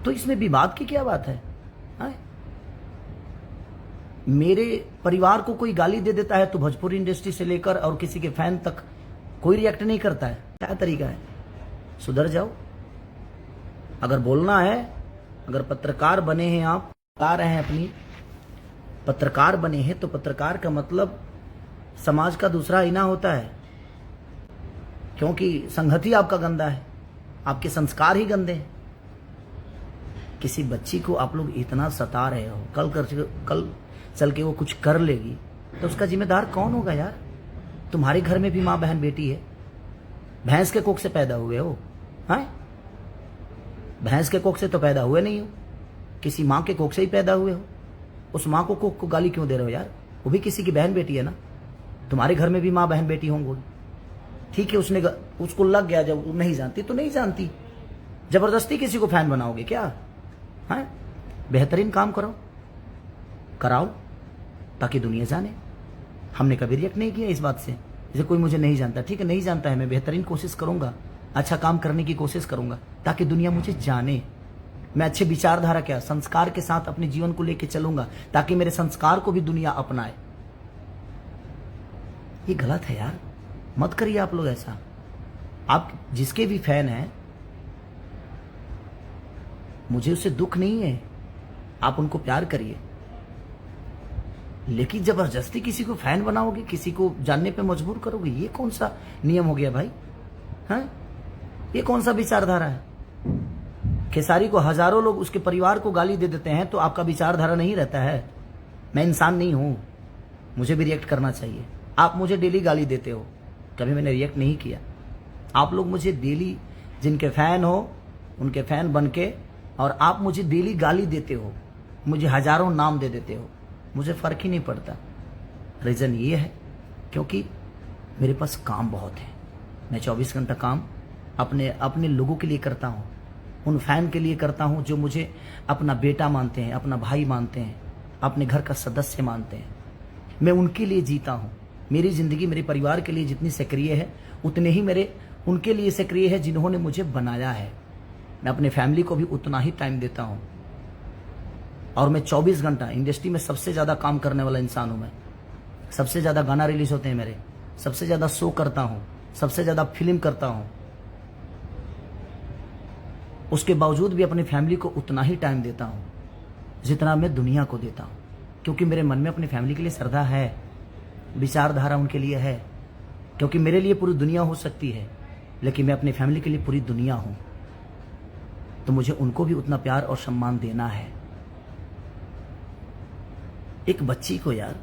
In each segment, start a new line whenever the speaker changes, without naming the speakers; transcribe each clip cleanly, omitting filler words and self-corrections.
तो इसमें विवाद की क्या बात है? मेरे परिवार को कोई गाली दे देता है तो भोजपुरी इंडस्ट्री से लेकर और किसी के फैन तक कोई रिएक्ट नहीं करता है। क्या तरीका है? सुधर जाओ। अगर बोलना है, अगर पत्रकार बने हैं, आप बता रहे हैं अपनी पत्रकार बने हैं, तो पत्रकार का मतलब समाज का दूसरा आईना होता है। क्योंकि संगति आपका गंदा है, आपके संस्कार ही गंदे हैं। किसी बच्ची को आप लोग इतना सता रहे हो, कल चल के वो कुछ कर लेगी तो उसका जिम्मेदार कौन होगा यार? तुम्हारे घर में भी माँ बहन बेटी है। भैंस के कोख से पैदा हुए हो? हैं? भैंस के कोख से तो पैदा हुए नहीं हो, किसी माँ के कोख से ही पैदा हुए हो। उस माँ को कोख को गाली क्यों दे रहे हो यार? वो भी किसी की बहन बेटी है ना। तुम्हारे घर में भी माँ बहन बेटी होंगे, ठीक है। उसको लग गया, जब नहीं जानती तो नहीं जानती। जबरदस्ती किसी को फैन बनाओगे क्या? हैं? बेहतरीन काम कराओ ताकि दुनिया जाने। हमने कभी रिएक्ट नहीं किया इस बात से। जैसे कोई मुझे नहीं जानता, ठीक है, नहीं जानता है, मैं बेहतरीन कोशिश करूंगा, अच्छा काम करने की कोशिश करूंगा ताकि दुनिया मुझे जाने। मैं अच्छे विचारधारा क्या संस्कार के साथ अपने जीवन को लेकर चलूंगा ताकि मेरे संस्कार को भी दुनिया अपनाए। ये गलत है यार, मत करिए आप लोग ऐसा। आप जिसके भी फैन हैं, मुझे उससे दुख नहीं है, आप उनको प्यार करिए, लेकिन जबरदस्ती किसी को फैन बनाओगे, किसी को जानने पे मजबूर करोगे, ये कौन सा नियम हो गया भाई? हैं? ये कौन सा विचारधारा है? खेसारी को हजारों लोग उसके परिवार को गाली दे देते हैं तो आपका विचारधारा नहीं रहता है? मैं इंसान नहीं हूं, मुझे भी रिएक्ट करना चाहिए। आप मुझे डेली गाली देते हो, कभी मैंने रिएक्ट नहीं किया। आप लोग मुझे डेली, जिनके फैन हो उनके फैन बन के, और आप मुझे डेली गाली देते हो, मुझे हजारों नाम दे देते हो, मुझे फर्क ही नहीं पड़ता। रीजन ये है क्योंकि मेरे पास काम बहुत है। मैं 24 घंटा काम अपने लोगों के लिए करता हूँ, उन फैन के लिए करता हूँ जो मुझे अपना बेटा मानते हैं, अपना भाई मानते हैं, अपने घर का सदस्य मानते हैं। मैं उनके लिए जीता हूँ। मेरी जिंदगी मेरे परिवार के लिए जितनी सक्रिय है उतने ही मेरे उनके लिए सक्रिय है जिन्होंने मुझे बनाया है। मैं अपने फैमिली को भी उतना ही टाइम देता हूँ। और मैं 24 घंटा इंडस्ट्री में सबसे ज्यादा काम करने वाला इंसान हूं। मैं सबसे ज्यादा गाना रिलीज होते हैं मेरे, सबसे ज्यादा शो करता हूं, सबसे ज्यादा फिल्म करता हूं। उसके बावजूद भी अपनी फैमिली को उतना ही टाइम देता हूं जितना मैं दुनिया को देता हूं, क्योंकि मेरे मन में अपनी फैमिली के लिए श्रद्धा है, विचारधारा उनके लिए है। क्योंकि मेरे लिए पूरी दुनिया हो सकती है, लेकिन मैं अपनी फैमिली के लिए पूरी दुनिया हूं, तो मुझे उनको भी उतना प्यार और सम्मान देना है। एक बच्ची को यार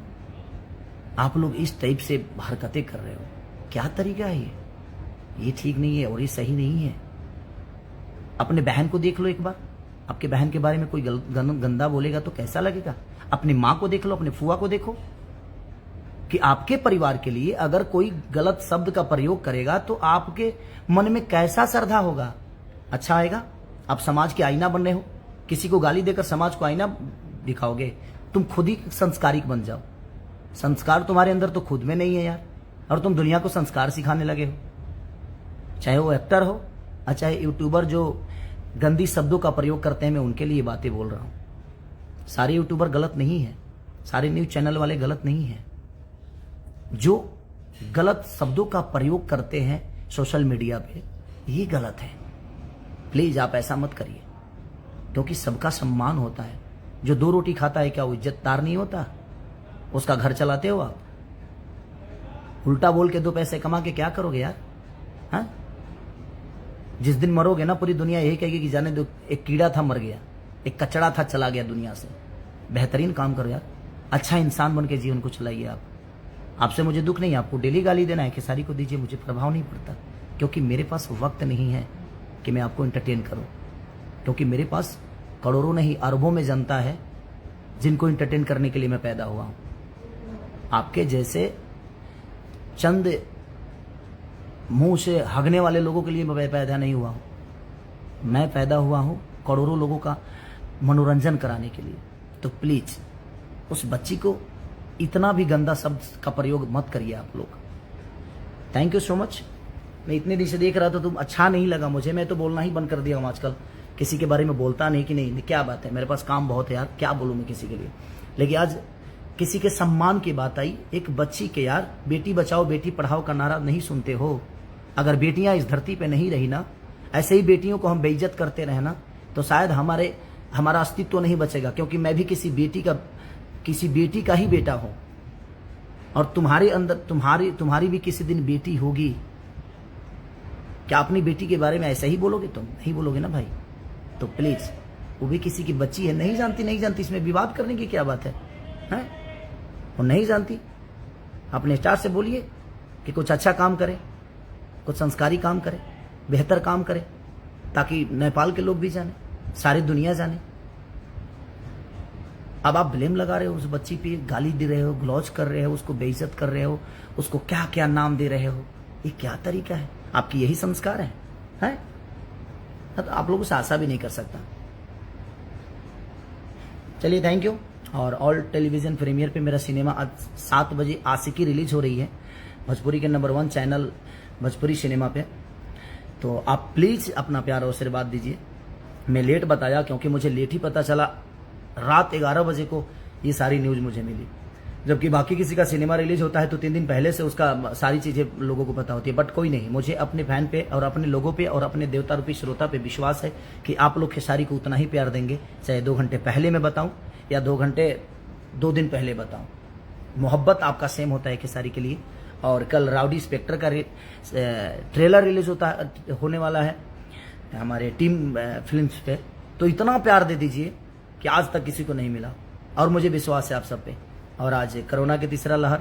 आप लोग इस टाइप से हरकतें कर रहे हो, क्या तरीका है ये ठीक नहीं है और ये सही नहीं है। अपने बहन को देख लो एक बार, आपके बहन के बारे में कोई गंदा बोलेगा तो कैसा लगेगा? अपनी माँ को देख लो, अपने फुआ को देखो कि आपके परिवार के लिए अगर कोई गलत शब्द का प्रयोग करेगा तो आपके मन में कैसा श्रद्धा होगा? अच्छा आएगा? आप समाज के आईना बन रहे हो, किसी को गाली देकर समाज को आईना दिखाओगे। तुम खुद ही संस्कारिक बन जाओ। संस्कार तुम्हारे अंदर तो खुद में नहीं है यार, और तुम दुनिया को संस्कार सिखाने लगे हो। चाहे वो एक्टर हो और चाहे यूट्यूबर जो गंदी शब्दों का प्रयोग करते हैं, मैं उनके लिए बातें बोल रहा हूं। सारे यूट्यूबर गलत नहीं है, सारे न्यूज चैनल वाले गलत नहीं है। जो गलत शब्दों का प्रयोग करते हैं सोशल मीडिया पे, ये गलत है। प्लीज आप ऐसा मत करिए, क्योंकि सबका सम्मान होता है। जो 2 रोटी खाता है क्या वो इज्जतदार नहीं होता? उसका घर चलाते हो आप? उल्टा बोल के 2 पैसे कमा के क्या करोगे यार? हाँ? जिस दिन मरोगे ना, पूरी दुनिया यही कहेगी कि जाने दो, एक कीड़ा था मर गया, एक कचड़ा था चला गया दुनिया से। बेहतरीन काम करो यार, अच्छा इंसान बन के जीवन को चलाइए आप। आपसे मुझे दुख नहीं, आपको डेली गाली देना है, खेसारी को दीजिए, मुझे प्रभाव नहीं पड़ता, क्योंकि मेरे पास वक्त नहीं है कि मैं आपको एंटरटेन करूं। क्योंकि मेरे पास करोड़ों नहीं अरबों में जनता है जिनको एंटरटेन करने के लिए मैं पैदा हुआ हूं। आपके जैसे चंद मुंह से हगने वाले लोगों के लिए मैं पैदा नहीं हुआ हूं। मैं पैदा हुआ हूं करोड़ों लोगों का मनोरंजन कराने के लिए। तो प्लीज उस बच्ची को इतना भी गंदा शब्द का प्रयोग मत करिए आप लोग। Thank you so much. मैं इतने दिन से देख रहा था, तुम अच्छा नहीं लगा मुझे, मैं तो बोलना ही बंद कर दिया हूं आजकल। किसी के बारे में बोलता नहीं कि नहीं, क्या बात है, मेरे पास काम बहुत है यार, क्या बोलूँ मैं किसी के लिए। लेकिन आज किसी के सम्मान की बात आई, एक बच्ची के यार, बेटी बचाओ बेटी पढ़ाओ का नारा नहीं सुनते हो। अगर बेटियां इस धरती पे नहीं रही ना, ऐसे ही बेटियों को हम बेइज्जत करते रहे ना, तो शायद हमारा अस्तित्व नहीं बचेगा। क्योंकि मैं भी किसी बेटी का ही बेटा हूं, और तुम्हारे अंदर तुम्हारी भी किसी दिन बेटी होगी। क्या अपनी बेटी के बारे में ऐसा ही बोलोगे? तुम नहीं बोलोगे ना भाई। तो प्लीज, वो भी किसी की बच्ची है, नहीं जानती, इसमें विवाद करने की क्या बात है? वो नहीं जानती, अपने स्टार से बोलिए कि कुछ अच्छा काम करे, कुछ संस्कारी काम करे, बेहतर काम करे, ताकि नेपाल के लोग भी जाने, सारी दुनिया जाने। अब आप ब्लेम लगा रहे हो उस बच्ची पे, गाली दे रहे हो, ग्लौज कर रहे हो, उसको बेइज्जत कर रहे हो, उसको क्या क्या नाम दे रहे हो। ये क्या तरीका है? आपकी यही संस्कार है? तो आप लोगों से आशा भी नहीं कर सकता। चलिए, थैंक यू। और ऑल टेलीविजन प्रीमियर पे मेरा सिनेमा आज 7 बजे आशिकी रिलीज हो रही है, भोजपुरी के नंबर 1 चैनल भोजपुरी सिनेमा पे। तो आप प्लीज अपना प्यार और आशीर्वाद दीजिए। मैं लेट बताया क्योंकि मुझे लेट ही पता चला, रात 11 बजे को ये सारी न्यूज मुझे मिली, जबकि बाकी किसी का सिनेमा रिलीज होता है तो 3 दिन पहले से उसका सारी चीजें लोगों को पता होती है। बट कोई नहीं, मुझे अपने फैन पे और अपने लोगों पे और अपने देवता रूपी श्रोता पे विश्वास है कि आप लोग खेसारी को उतना ही प्यार देंगे, चाहे 2 घंटे पहले मैं बताऊं या 2 दिन पहले बताऊं। मोहब्बत आपका सेम होता है खेसारी के लिए। और कल राउडी स्पेक्टर का ट्रेलर रिलीज होने वाला है हमारे टीम फिल्म्स पे, तो इतना प्यार दे दीजिए कि आज तक किसी को नहीं मिला। और मुझे विश्वास है आप सब पे। और आज कोरोना की तीसरा लहर,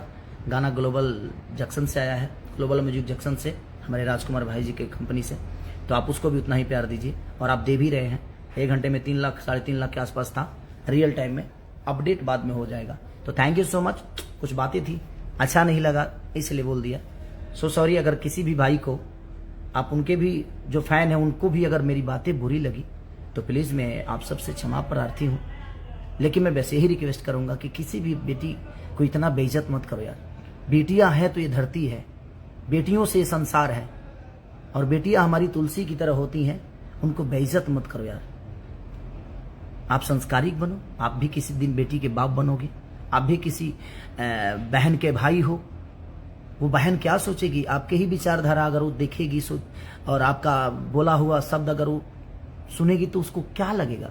गाना ग्लोबल जंक्शन से आया है, ग्लोबल म्यूजिक जंक्शन से, हमारे राजकुमार भाई जी के कंपनी से, तो आप उसको भी उतना ही प्यार दीजिए। और आप दे भी रहे हैं। 1 घंटे में 3 लाख 3.5 लाख के आसपास था, रियल टाइम में, अपडेट बाद में हो जाएगा। तो थैंक यू सो मच। कुछ बातें थी, अच्छा नहीं लगा इसलिए बोल दिया, सो सॉरी। अगर किसी भी भाई को, आप उनके भी जो फैन है उनको भी अगर मेरी बातें बुरी लगी तो प्लीज मैं आप सबसे क्षमा प्रार्थी हूँ। लेकिन मैं वैसे ही रिक्वेस्ट करूंगा कि किसी भी बेटी को इतना बेइज्जत मत करो यार। बेटियां हैं तो ये धरती है, बेटियों से ये संसार है, और बेटियां हमारी तुलसी की तरह होती हैं, उनको बेइज्जत मत करो यार। आप संस्कारिक बनो, आप भी किसी दिन बेटी के बाप बनोगे, आप भी किसी बहन के भाई हो। वो बहन क्या सोचेगी, आपके ही विचारधारा अगर वो देखेगी और आपका बोला हुआ शब्द अगर वो सुनेगी तो उसको क्या लगेगा?